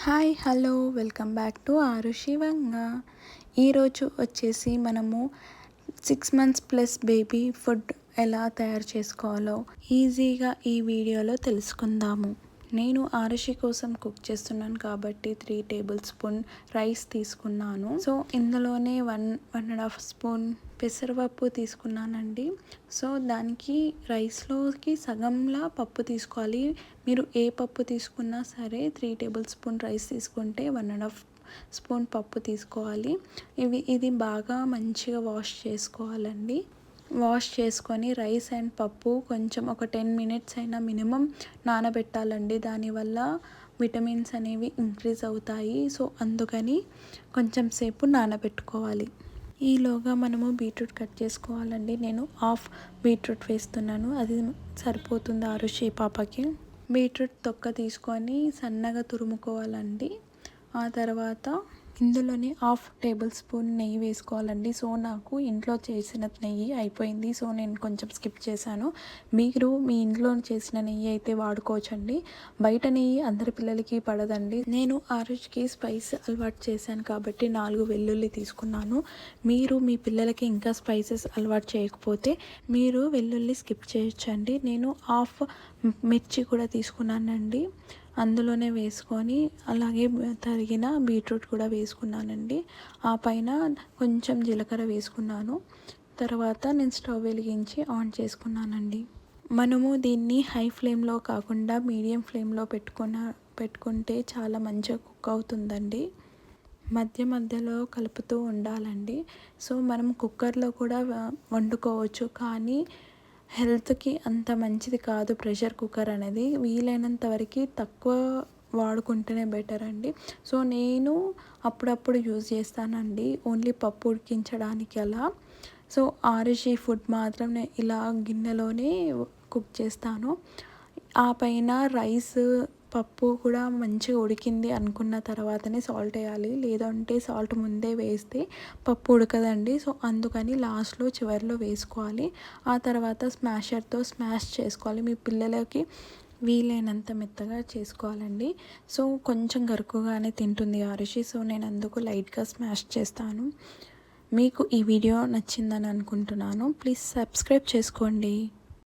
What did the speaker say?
Hi hello welcome back to Arushi Vanga. ఈరోజు వచ్చేసి మనము 6 months ప్లస్ బేబీ ఫుడ్ ఎలా తయారు చేసుకోవాలో ఈజీగా ఈ వీడియోలో తెలుసుకుందాము. నేను ఆరుషి కోసం కుక్ చేస్తున్నాను కాబట్టి 3 tablespoon రైస్ తీసుకున్నాను. సో ఇందులోనే 1.5 స్పూన్ పెసరపప్పు తీసుకున్నానండి. సో దానికి రైస్లోకి సగంలా పప్పు తీసుకోవాలి. మీరు ఏ పప్పు తీసుకున్నా సరే 3 tablespoon రైస్ తీసుకుంటే 1.5 స్పూన్ పప్పు తీసుకోవాలి. ఇది బాగా మంచిగా వాష్ చేసుకోవాలండి. వాష్ చేసుకొని రైస్ అండ్ పప్పు కొంచెం ఒక 10 minutes అయినా మినిమం నానబెట్టాలండి. దానివల్ల విటమిన్స్ అనేవి ఇంక్రీజ్ అవుతాయి. సో అందుకని కొంచెం సేపు నానబెట్టుకోవాలి. ఈలోగా మనము బీట్రూట్ కట్ చేసుకోవాలండి. నేను హాఫ్ బీట్రూట్ వేస్తున్నాను, అది సరిపోతుంది ఆరుషి పాపకి. బీట్రూట్ తొక్క తీసుకొని సన్నగా తురుముకోవాలండి. ఆ తర్వాత ఇందులోనే 1/2 tablespoon నెయ్యి వేసుకోవాలండి. సో నాకు ఇంట్లో చేసిన నెయ్యి అయిపోయింది, సో నేను కొంచెం స్కిప్ చేశాను. మీరు మీ ఇంట్లో చేసిన నెయ్యి అయితే వాడుకోవచ్చండి. బయట నెయ్యి అందరి పిల్లలకి పడదండి. నేను ఆరుషికి స్పైస్ అలవాటు చేశాను కాబట్టి 4 వెల్లుల్లి తీసుకున్నాను. మీరు మీ పిల్లలకి ఇంకా స్పైసెస్ అలవాటు చేయకపోతే మీరు వెల్లుల్లి స్కిప్ చేయొచ్చండి. నేను 1/2 మిర్చి కూడా తీసుకున్నానండి, అందులోనే వేసుకొని అలాగే తరిగిన బీట్రూట్ కూడా వేసుకున్నానండి. ఆ పైన కొంచెం జీలకర్ర వేసుకున్నాను. తర్వాత నేను స్టవ్ వెలిగించి ఆన్ చేసుకున్నానండి. మనము దీన్ని హై ఫ్లేమ్లో కాకుండా మీడియం ఫ్లేమ్లో పెట్టుకుంటే చాలా మంచిగా కుక్ అవుతుందండి. మధ్య మధ్యలో కలుపుతూ ఉండాలండి. సో మనం కుక్కర్లో కూడా వండుకోవచ్చు, కానీ హెల్త్కి అంత మంచిది కాదు ప్రెషర్ కుక్కర్ అనేది. వీలైనంత వరకు తక్కువ వాడుకుంటేనే బెటర్ అండి. సో నేను అప్పుడప్పుడు యూజ్ చేస్తానండి, ఓన్లీ పప్పు ఉడికించడానికి అలా. సో ఆరుషి ఫుడ్ మాత్రం నేను ఇలా గిన్నెలోనే కుక్ చేస్తాను. ఆ పైన రైస్ పప్పు కూడా మంచిగా ఉడికింది అనుకున్న తర్వాతనే సాల్ట్ వేయాలి, లేదంటే సాల్ట్ ముందే వేస్తే పప్పు ఉడకదండి. సో అందుకని లాస్ట్లో చివరిలో వేసుకోవాలి. ఆ తర్వాత స్మాషర్తో స్మాష్ చేసుకోవాలి. మీ పిల్లలకి వీలైనంత మెత్తగా చేసుకోవాలండి. సో కొంచెం గరుకుగానే తింటుంది ఆరుషి, సో నేను అందుకు లైట్గా స్మాష్ చేస్తాను. మీకు ఈ వీడియో నచ్చిందని అనుకుంటున్నాను. ప్లీజ్ సబ్స్క్రైబ్ చేసుకోండి.